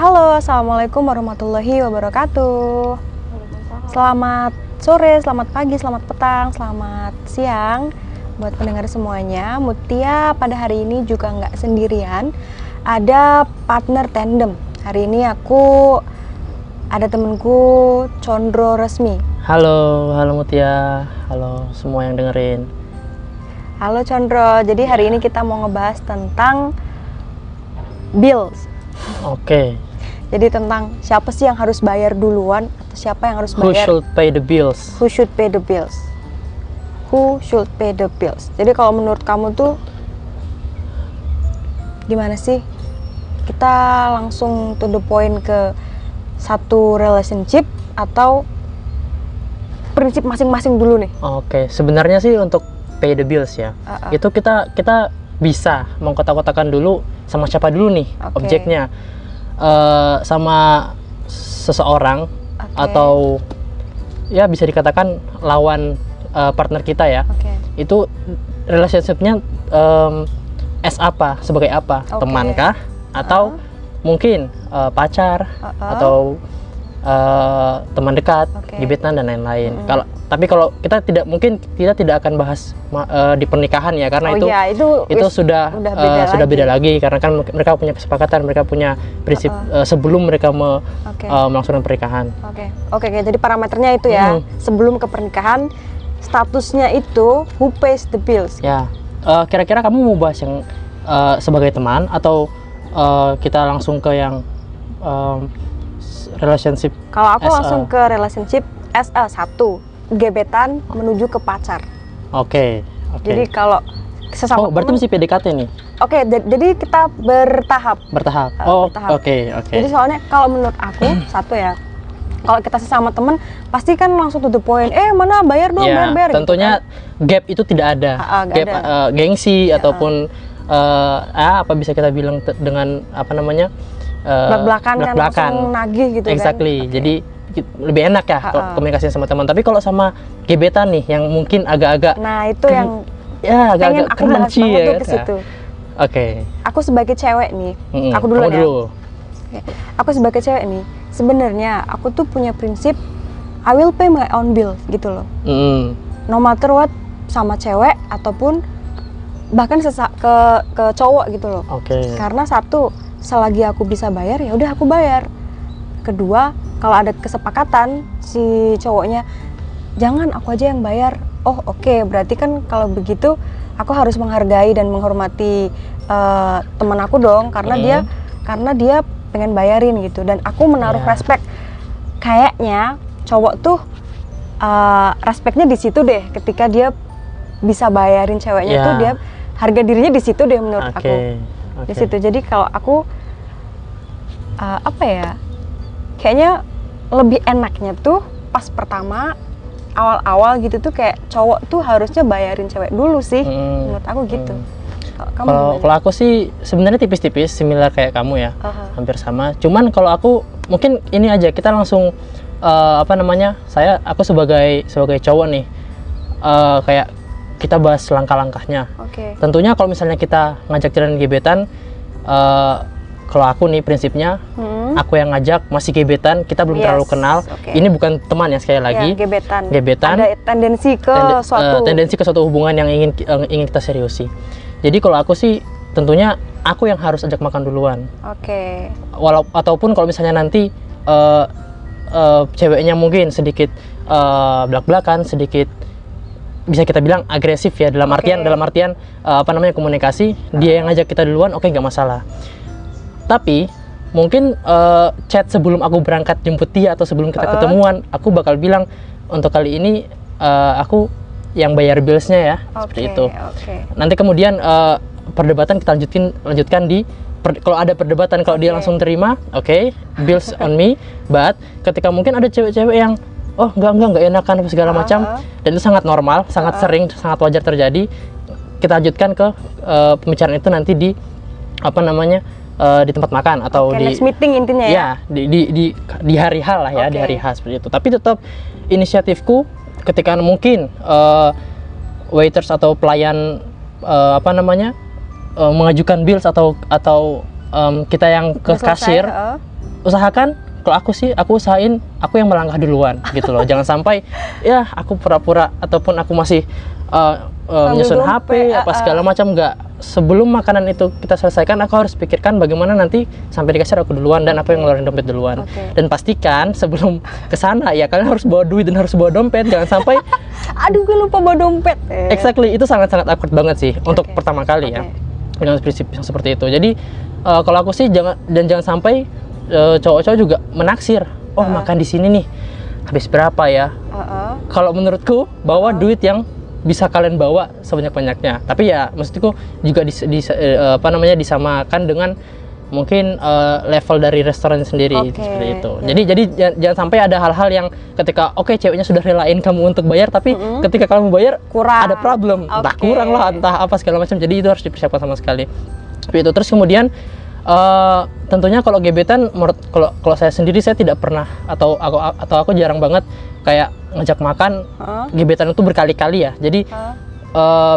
Halo, Assalamualaikum warahmatullahi wabarakatuh. Selamat sore, selamat pagi, selamat petang, selamat siang buat pendengar semuanya. Mutia pada hari ini juga nggak sendirian, ada partner tandem. Hari ini aku ada temenku Condro Resmi. Halo Mutia, halo semua yang dengerin. Halo Condro, jadi hari ini kita mau ngebahas tentang bills. Oke. Jadi tentang siapa sih yang harus bayar duluan atau siapa yang harus Who bayar? should pay the bills? Who should pay the bills? Who should pay the bills? Jadi kalau menurut kamu tuh gimana sih? Kita langsung to the point ke satu relationship atau prinsip masing-masing dulu nih? Oke, sebenarnya sih untuk pay the bills ya. Itu kita bisa mengkotak-kotakan dulu sama siapa dulu nih objeknya. Sama seseorang atau ya bisa dikatakan lawan partner kita ya. Itu relationship-nya as apa, sebagai apa, temankah atau mungkin pacar atau teman dekat, gebetan dan lain-lain. Kalau kita tidak akan bahas di pernikahan ya, karena itu sudah beda lagi, karena kan mereka punya kesepakatan, mereka punya prinsip sebelum mereka melangsungkan pernikahan. Oke, jadi parameternya itu ya. Sebelum ke pernikahan, statusnya itu who pays the bills. Ya, kira-kira kamu mau bahas yang sebagai teman atau kita langsung ke yang relationship? Kalau aku langsung ke relationship satu, gebetan menuju ke pacar. Oke. Jadi kalau sesama berarti masih PDKT nih? Oke, jadi kita bertahap. Bertahap. Oke. Jadi soalnya kalau menurut aku satu ya, kalau kita sesama temen pasti kan langsung to the point. Mana bayar dong, bayar. Tentunya gitu kan? Gap itu tidak ada. Gap ada. Gengsi ataupun apa bisa kita bilang dengan apa namanya? Belak-belakan kan langsung nagih gitu. Exactly. Jadi lebih enak ya komunikasinya sama teman. Tapi kalau sama gebetan nih yang mungkin agak-agak, nah itu yang agak-agak crunchy ya kan. Oke. Aku sebagai cewek nih, aku duluan ya. Aku sebagai cewek nih, sebenarnya aku tuh punya prinsip I will pay my own bill gitu loh. No matter what, sama cewek ataupun bahkan ke cowok gitu loh. Karena satu, selagi aku bisa bayar ya udah aku bayar. Kedua, kalau ada kesepakatan si cowoknya jangan aku aja yang bayar. Berarti kan kalau begitu aku harus menghargai dan menghormati teman aku dong, karena dia pengen bayarin gitu, dan aku menaruh respect. Kayaknya cowok tuh respectnya di situ deh, ketika dia bisa bayarin ceweknya tuh dia harga dirinya di situ deh menurut aku. Di situ. Jadi kalau aku kayaknya lebih enaknya tuh pas pertama awal-awal gitu tuh kayak cowok tuh harusnya bayarin cewek dulu sih. Menurut aku gitu. Kalau aku sih sebenarnya tipis-tipis similar kayak kamu ya. Hampir sama. Cuman kalau aku mungkin ini aja, kita langsung aku sebagai cowok nih, kayak kita bahas langkah-langkahnya. Tentunya kalau misalnya kita ngajak jalan gebetan, kalau aku nih prinsipnya, aku yang ngajak masih gebetan, kita belum terlalu kenal. Ini bukan teman ya, sekali lagi. Gebetan. Ada tendensi ke suatu hubungan yang ingin kita seriusi. Jadi kalau aku sih tentunya aku yang harus ajak makan duluan. Ataupun kalau misalnya nanti ceweknya mungkin sedikit belak-belakan, sedikit bisa kita bilang agresif ya, dalam artian komunikasi, dia yang ngajak kita duluan, nggak masalah. Tapi mungkin chat sebelum aku berangkat jemput dia atau sebelum kita ketemuan, aku bakal bilang untuk kali ini aku yang bayar billsnya ya, seperti itu. Nanti kemudian perdebatan kita lanjutkan di kalau ada perdebatan, kalau dia langsung terima, bills on me. But ketika mungkin ada cewek-cewek yang enggak enakan segala macam, dan itu sangat normal, sangat sering, sangat wajar terjadi. Kita lanjutkan ke pembicaraan itu nanti di di tempat makan atau di next meeting intinya ya. Di hari H lah ya, di hari H seperti itu. Tapi tetap inisiatifku ketika mungkin waiters atau pelayan mengajukan bills atau kita yang ke kasir, usahakan, kalau aku sih, aku usahain aku yang melangkah duluan gitu loh. Jangan sampai ya aku pura-pura ataupun aku masih menyusun HP apa segala macam, nggak. Sebelum makanan itu kita selesaikan, aku harus pikirkan bagaimana nanti sampai di kasir aku duluan dan aku yang ngeluarin dompet duluan. Dan pastikan sebelum ke sana ya kalian harus bawa duit dan harus bawa dompet, jangan sampai aduh gue lupa bawa dompet. Exactly, itu sangat-sangat awkward banget sih untuk pertama kali ya. Dengan prinsip yang seperti itu. Jadi kalau aku sih jangan sampai cowok-cowok juga menaksir. Oh, makan di sini nih. Habis berapa ya? Kalau menurutku bawa duit yang bisa kalian bawa sebanyak-banyaknya. Tapi ya maksudku juga disamakan dengan mungkin level dari restoran sendiri seperti itu. Jadi jangan sampai ada hal-hal yang ketika ceweknya sudah relain kamu untuk bayar, tapi ketika kamu bayar kurang, ada problem, entah kurang lah, entah apa segala macam. Jadi itu harus dipersiapkan sama sekali. Tapi itu terus kemudian tentunya kalau gebetan, kalau saya sendiri saya tidak pernah atau aku jarang banget kayak ngajak makan gebetan itu berkali-kali ya. Jadi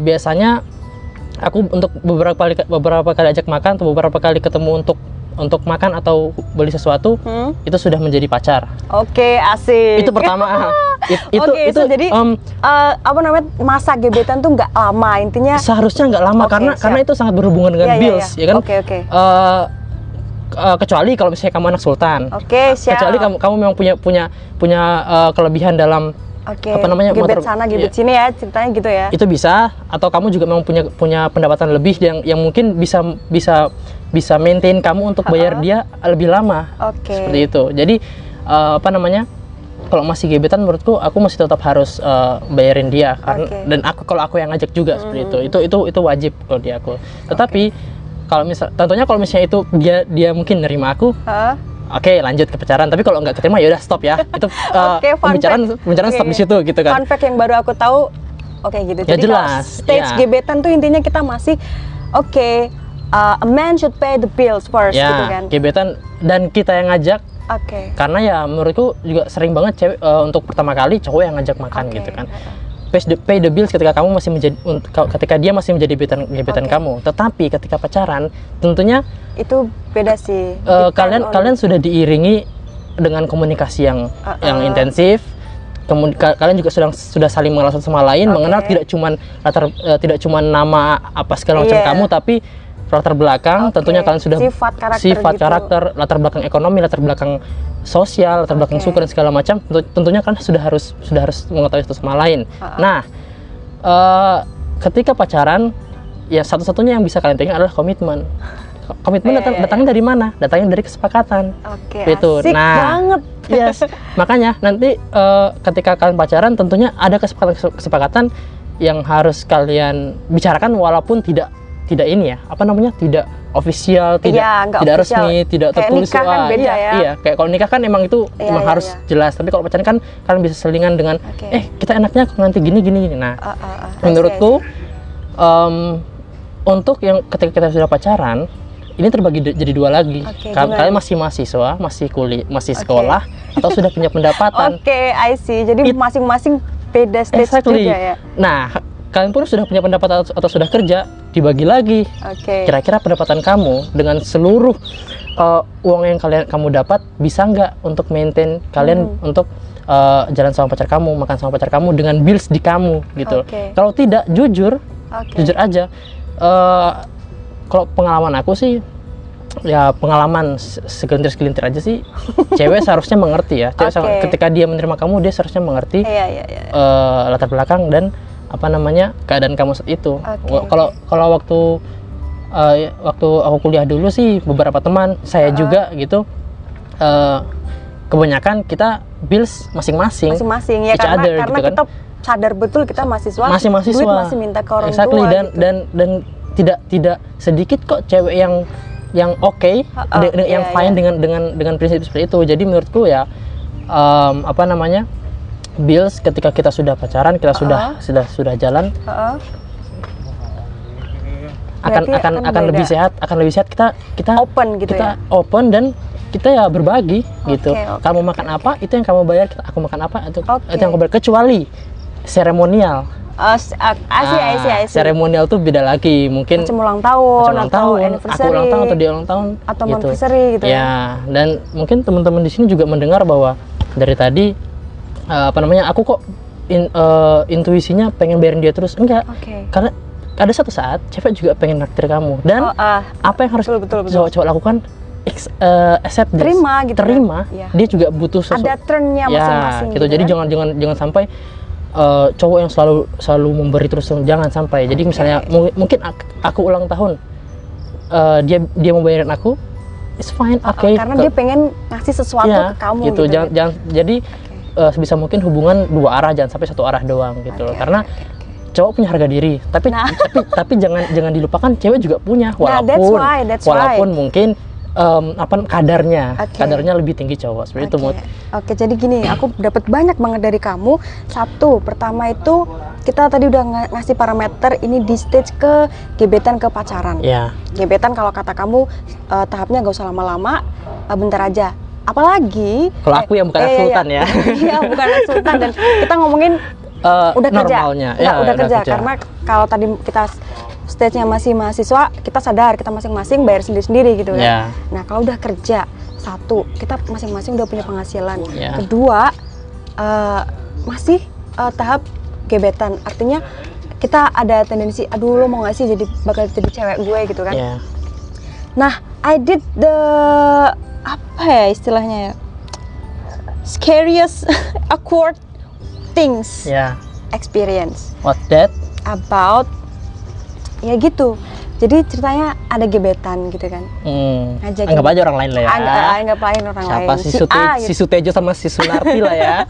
biasanya aku untuk beberapa kali ajak makan atau beberapa kali ketemu untuk makan atau beli sesuatu, itu sudah menjadi pacar. Asik. Itu pertama. itu jadi masa gebetan tuh nggak lama, intinya seharusnya nggak lama, karena itu sangat berhubungan dengan bills, ya kan? Kecuali kalau misalnya kamu anak sultan. Kecuali kamu memang punya kelebihan dalam gebet sana gebet sini ya, ceritanya gitu ya. Itu bisa, atau kamu juga memang punya pendapatan lebih yang mungkin bisa maintain kamu untuk bayar dia lebih lama. Seperti itu. Jadi kalau masih gebetan, menurutku aku masih tetap harus bayarin dia, karena dan kalau aku yang ngajak juga seperti itu wajib kalau di aku. Tetapi tentunya kalau misalnya itu dia mungkin nerima aku, lanjut ke pacaran. Tapi kalau nggak keterima ya udah stop ya. Itu pembicaraan stop di situ gitu kan. Fun fact yang baru aku tahu, gitu. Ya, jadi jelas, stage gebetan tuh intinya kita masih a man should pay the bills first gitu kan. Gebetan dan kita yang ngajak. Karena ya menurutku juga sering banget cewek untuk pertama kali cowok yang ngajak makan gitu kan. Pay the bills ketika dia masih menjadi gebetan kamu. Tetapi ketika pacaran tentunya itu beda sih. Kalian sudah diiringi dengan komunikasi yang intensif. Kemudian kalian juga sudah saling mengenal satu sama lain, mengenal tidak cuma nama apa segala macam kamu, tapi latar belakang. Tentunya kalian sudah sifat karakter, latar belakang ekonomi, latar belakang sosial, latar belakang suku dan segala macam. Tentunya kan sudah harus mengetahui satu sama lain. Nah, ketika pacaran, ya satu-satunya yang bisa kalian pegang adalah komitmen. Komitmen datangnya dari mana? Datangnya dari kesepakatan. Itu. Asik banget. Yes. Makanya nanti ketika kalian pacaran, tentunya ada kesepakatan yang harus kalian bicarakan, walaupun tidak ini ya, tidak official, tidak resmi, tidak tertulis. Nikah kan beda ya. Iya, kayak kalau nikah kan emang itu harus jelas. Tapi kalau pacaran kan kalian bisa selingan dengan kita enaknya nanti gini. Nah, menurutku untuk yang ketika kita sudah pacaran, ini terbagi jadi dua lagi. Kalian masih mahasiswa, masih kuliah, masih sekolah, atau sudah punya pendapatan. I see. Jadi masing-masing beda stage juga ya. Nah, kalian pun sudah punya pendapatan atau sudah kerja, dibagi lagi. Kira-kira pendapatan kamu dengan seluruh uang yang kamu dapat bisa nggak untuk maintain kalian untuk jalan sama pacar kamu, makan sama pacar kamu dengan bills di kamu gitu. Kalau tidak, jujur aja. Kalau pengalaman aku sih, ya pengalaman segelintir aja sih. Cewek seharusnya mengerti ya. Ketika dia menerima kamu, dia seharusnya mengerti latar belakang dan keadaan kamu saat itu. Kalau waktu aku kuliah dulu sih, beberapa teman saya juga gitu, kebanyakan kita bills masing-masing ya, karena gitu kan. kita sadar betul kita mahasiswa, duit masih minta ke orang tua dan tidak sedikit kok cewek yang yang fine dengan prinsip seperti itu. Jadi menurutku ya bills ketika kita sudah pacaran, kita sudah jalan, akan lebih sehat, kita open gitu, kita open dan kita ya berbagi gitu. Kamu makan apa, itu yang kamu bayar, aku makan apa, itu yang aku bayar, kecuali seremonial. I see. Seremonial tuh beda lagi, mungkin macam ulang tahun, aku ulang tahun atau dia ulang tahun atau gitu. anniversary gitu ya. Dan mungkin teman-teman di sini juga mendengar bahwa dari tadi aku kok intuisinya pengen bayarin dia terus, enggak. Karena ada satu saat cewek juga pengen naktir kamu, dan apa yang harus cowok lakukan, accept this, terima kan? Dia juga butuh ada turnnya masing-masing gitu. Jadi kan? jangan sampai cowok yang selalu memberi terus, jangan sampai. Jadi misalnya mungkin aku ulang tahun, dia mau bayarin aku, it's fine, karena dia pengen ngasih sesuatu ke kamu gitu. Jangan jadi sebisa mungkin hubungan dua arah, jangan sampai satu arah doang gitu loh. Karena cowok punya harga diri, tapi jangan dilupakan cewek juga punya, walaupun mungkin kadarnya lebih tinggi cowok, seperti itu Mut. Jadi gini, aku dapat banyak banget dari kamu. Satu, pertama itu kita tadi udah ngasih parameter ini di stage ke gebetan ke pacaran. Gebetan kalau kata kamu tahapnya gak usah lama-lama, bentar aja. Apalagi kalau aku yang bukan sultan ya. Iya, bukan sultan, dan kita ngomongin udah normalnya. Kerja. Udah kerja. Karena kalau tadi kita stage-nya masih mahasiswa, kita sadar kita masing-masing bayar sendiri-sendiri gitu kan. Nah, kalau udah kerja, satu, kita masing-masing udah punya penghasilan. Kedua, masih tahap gebetan. Artinya kita ada tendensi, aduh lo mau gak sih bakal jadi cewek gue gitu kan. Nah, I did the apa ya istilahnya ya, scariest awkward things experience. What's that? About ya gitu. Jadi ceritanya ada gebetan gitu kan. Anggap aja orang lain lah ya. Anggap lain orang lain. Siapa si Sutejo sama si Sunarti lah ya.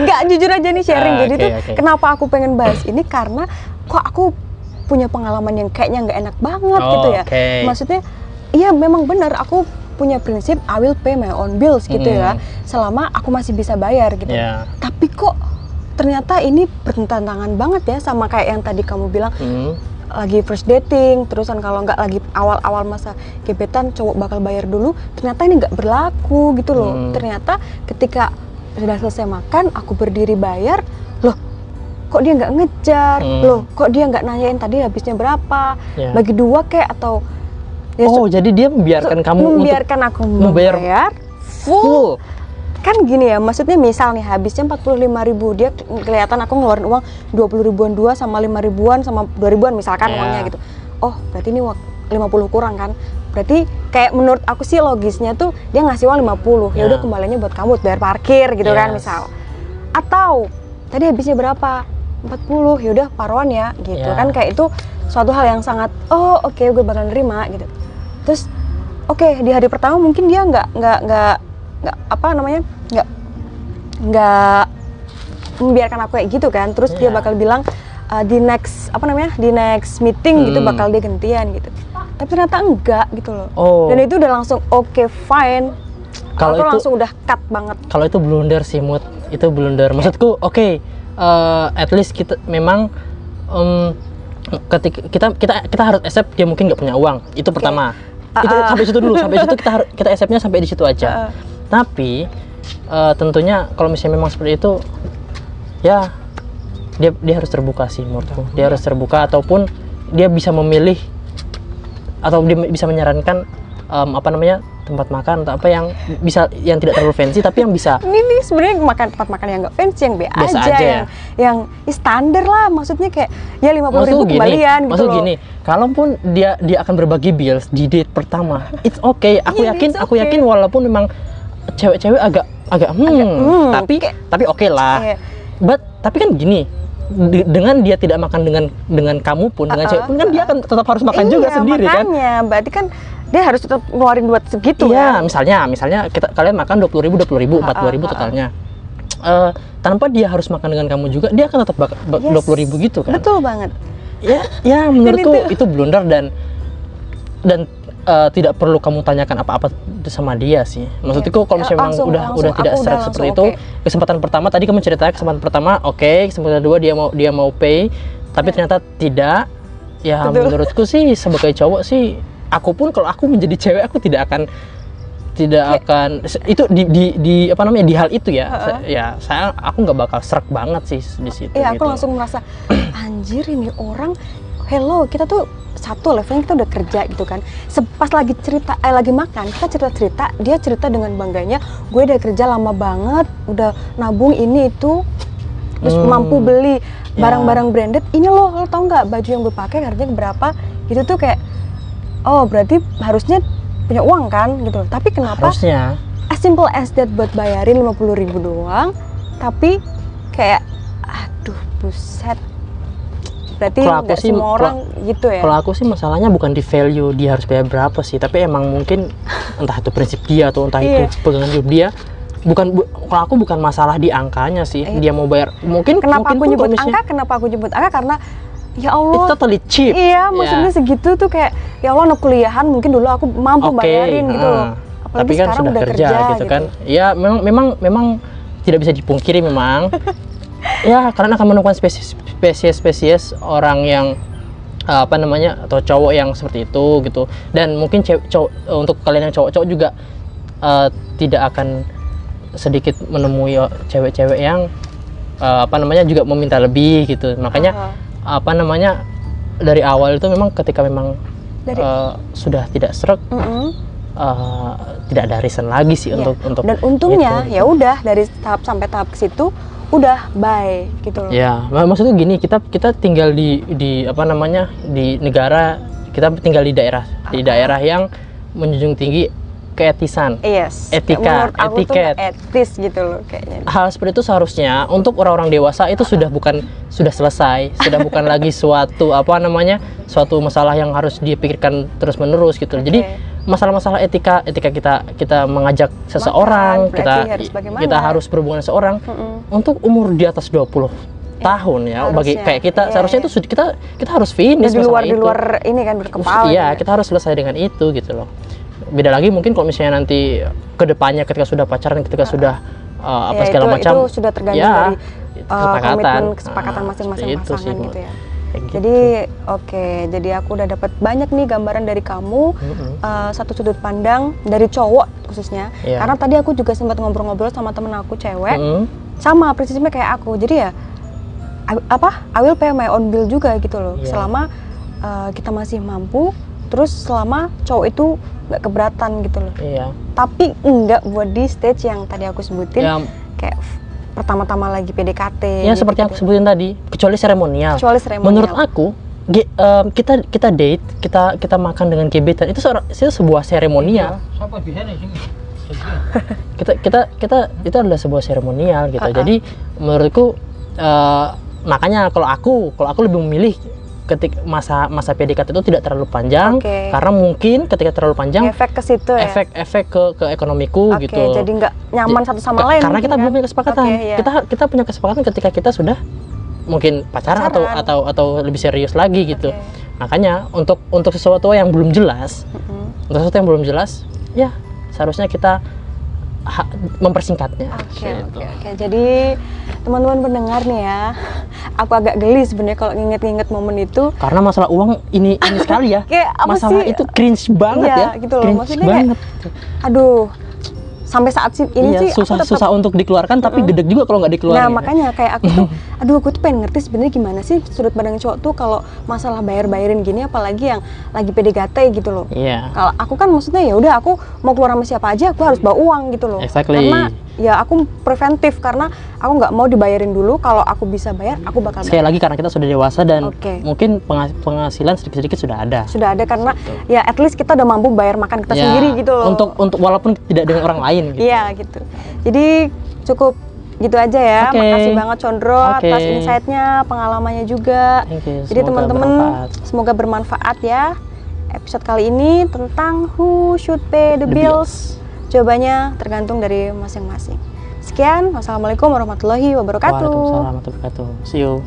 Enggak, jujur aja nih sharing. Jadi tuh kenapa aku pengen bahas ini, karena kok aku punya pengalaman yang kayaknya nggak enak banget gitu ya. Maksudnya iya memang benar, aku punya prinsip I will pay my own bills gitu ya, selama aku masih bisa bayar gitu. Tapi kok ternyata ini bertentangan banget ya sama kayak yang tadi kamu bilang, lagi first dating, terusan kalau nggak lagi awal-awal masa gebetan cowok bakal bayar dulu, ternyata ini nggak berlaku gitu loh. Ternyata ketika sudah selesai makan, aku berdiri bayar, loh kok dia nggak ngejar, loh kok dia nggak nanyain tadi habisnya berapa, bagi dua kayak atau jadi dia membiarkan kamu aku membayar full. Kan gini ya, maksudnya misal nih habisnya 45.000, dia kelihatan aku ngeluarin uang 20 ribuan dua sama 5 ribuan sama 2 ribuan misalkan uangnya gitu. Oh, berarti ini 50 kurang kan? Berarti kayak menurut aku sih logisnya tuh dia ngasih uang 50. Ya udah kembaliannya buat kamu bayar parkir gitu kan misal. Atau tadi habisnya berapa? 40. Ya udah paruan ya gitu kan, kayak itu suatu hal yang sangat oke, gue bakal nerima gitu. Terus di hari pertama mungkin dia nggak membiarkan aku kayak gitu kan. Terus dia bakal bilang di next meeting gitu bakal dia gantian gitu. Tapi ternyata enggak gitu loh. Dan itu udah langsung fine. Kalau itu langsung udah cut banget. Kalau itu blunder sih Mut, itu blunder. Maksudku at least kita memang ketika kita harus accept dia mungkin nggak punya uang, itu pertama. Itu sampai situ dulu, sampai situ kita acceptnya sampai di situ aja. Tapi tentunya kalau misalnya memang seperti itu, ya dia harus terbuka sih menurutku. Dia harus terbuka, ataupun dia bisa memilih atau dia bisa menyarankan tempat makan atau apa yang tidak terlalu fancy tapi yang bisa. Ini sebenarnya tempat makan yang nggak fancy, yang biasa aja yang standar lah, maksudnya kayak ya 50.000 kembalian gitu loh. Gini, kalaupun dia akan berbagi bills di date pertama, it's okay. Aku yakin walaupun memang cewek-cewek agak tapi oke lah. Tapi kan gini, dengan dia tidak makan dengan kamu pun, dengan cewek pun kan dia akan tetap harus makan juga sendiri kan. Makanya berarti kan dia harus tetap ngeluarin duit segitu ya. Misalnya kalian makan 20.000, 40.000 totalnya. Tanpa dia harus makan dengan kamu juga, dia akan tetap 20.000 gitu kan. Betul banget. Ya menurutku itu blunder dan tidak perlu kamu tanyakan apa-apa sama dia sih. Maksudku kalau misalnya memang udah tidak seperti itu, kesempatan pertama tadi kamu cerita kesempatan pertama kesempatan kedua dia mau pay, tapi ternyata tidak. Ya menurutku sih sebagai cowok sih, aku pun kalau aku menjadi cewek aku tidak akan akan itu di apa namanya di hal itu ya. Aku nggak bakal serak banget sih di situ. Iya, gitu. aku langsung merasa anjir ini orang, hello, kita tuh satu levelnya kita udah kerja gitu kan. Pas lagi cerita, lagi makan, kita cerita, dia cerita dengan bangganya, gue udah kerja lama banget, udah nabung ini itu, terus mampu beli barang-barang branded. Ini lo tau nggak baju yang gue pakai harganya berapa? Gitu tuh kayak, oh berarti harusnya punya uang kan gitu. Tapi kenapa? Harusnya. As simple as that buat bayarin 50.000 doang, tapi kayak, aduh buset. Berarti nggak semua orang gitu ya? Kalau aku sih masalahnya bukan di value dia harus bayar berapa sih, tapi emang mungkin entah itu prinsip dia atau entah itu pegangan hidup dia. Kalau aku bukan masalah di angkanya sih, dia mau bayar mungkin. Kenapa mungkin aku nyebut angka? Kenapa aku nyebut angka? Karena ya Allah, it's totally cheap. Iya, maksudnya segitu tuh kayak ya Allah, anak kuliahan mungkin dulu aku mampu bayarin gitu loh. Apalagi tapi kan sudah kerja gitu kan. Ya memang tidak bisa dipungkiri memang. Ya karena akan menemukan spesies orang yang apa namanya atau cowok yang seperti itu gitu. Dan mungkin untuk kalian yang cowok-cowok juga tidak akan sedikit menemui cewek-cewek yang apa namanya juga meminta lebih gitu. Makanya apa namanya dari awal itu memang ketika memang sudah tidak serak, tidak ada reason lagi sih untuk dan untungnya ya udah dari tahap sampai tahap ke situ udah bye gitu loh. Ya maksudnya gini, kita tinggal di apa namanya di negara, kita tinggal di daerah yang menjunjung tinggi keetisan, etika, etiket, etis gitu loh kayaknya. Hal seperti itu seharusnya untuk orang-orang dewasa itu sudah selesai, sudah bukan lagi suatu suatu masalah yang harus dipikirkan terus menerus gitu. Jadi masalah-masalah etika kita mengajak seseorang, kita harus berhubungan dengan seorang untuk umur di atas 20 tahun ya, harusnya, bagi kayak kita seharusnya itu kita harus finish di luar ini kan berkepala. Iya, kita harus selesai dengan itu gitu loh. Beda lagi mungkin kalau misalnya nanti kedepannya ketika sudah pacaran, ketika sudah segala macam, itu sudah tergantung dari kesepakatan masing-masing pasangan gitu ya. Jadi jadi aku udah dapat banyak nih gambaran dari kamu, satu sudut pandang dari cowok khususnya. Karena tadi aku juga sempat ngobrol-ngobrol sama temen aku cewek, sama prinsipnya kayak aku. Jadi ya I will pay my own bill juga gitu loh. Selama kita masih mampu, terus selama cowok itu nggak keberatan gitu loh. Tapi enggak buat di stage yang tadi aku sebutin, kayak pertama-tama lagi PDKT. Ya gitu, seperti aku sebutin tadi, kecuali seremonial. Menurut aku, kita date, kita makan dengan gebetan itu sebuah seremonial. kita itu adalah sebuah seremonial gitu. Jadi menurutku makanya kalau aku lebih memilih ketika masa PDKT itu tidak terlalu panjang, karena mungkin ketika terlalu panjang efek ke situ ya, efek ke ekonomiku gitu. Jadi nggak nyaman satu sama lain karena kita belum punya kesepakatan. Kita punya kesepakatan ketika kita sudah mungkin pacaran. atau lebih serius lagi gitu. Makanya untuk sesuatu yang belum jelas, ya seharusnya kita mempersingkatnya. Jadi teman-teman pendengar nih ya, aku agak geli sebenarnya kalau nginget-nginget momen itu. Karena masalah uang ini sekali ya. Masalah itu cringe banget ya. Gitu loh. Cringe maksudnya banget. Aduh, sampai saat ini sih susah untuk dikeluarkan, tapi gedeg juga kalau nggak dikeluarin. Nah makanya kayak aku tuh, aku tuh pengen ngerti sebenarnya gimana sih sudut pandang cowok tuh kalau masalah bayarin gini, apalagi yang lagi PDKT gitu loh. Kalau aku kan maksudnya ya udah aku mau keluar sama siapa aja aku harus bawa uang gitu loh. Karena ya aku preventif, karena aku nggak mau dibayarin dulu. Kalau aku bisa bayar, aku bakal bayar. Sekali lagi karena kita sudah dewasa dan mungkin penghasilan sedikit-sedikit sudah ada. Karena ya at least kita udah mampu bayar makan kita sendiri gitu loh. Untuk walaupun tidak dengan orang lain gitu. Iya gitu. Jadi cukup gitu aja ya. Makasih banget Condro atas insight-nya, pengalamannya juga. Jadi teman-teman semoga bermanfaat ya. Episode kali ini tentang who should pay the bills. Jawabannya tergantung dari masing-masing. Sekian, wassalamualaikum warahmatullahi wabarakatuh. Waalaikumsalam warahmatullahi wabarakatuh. See you.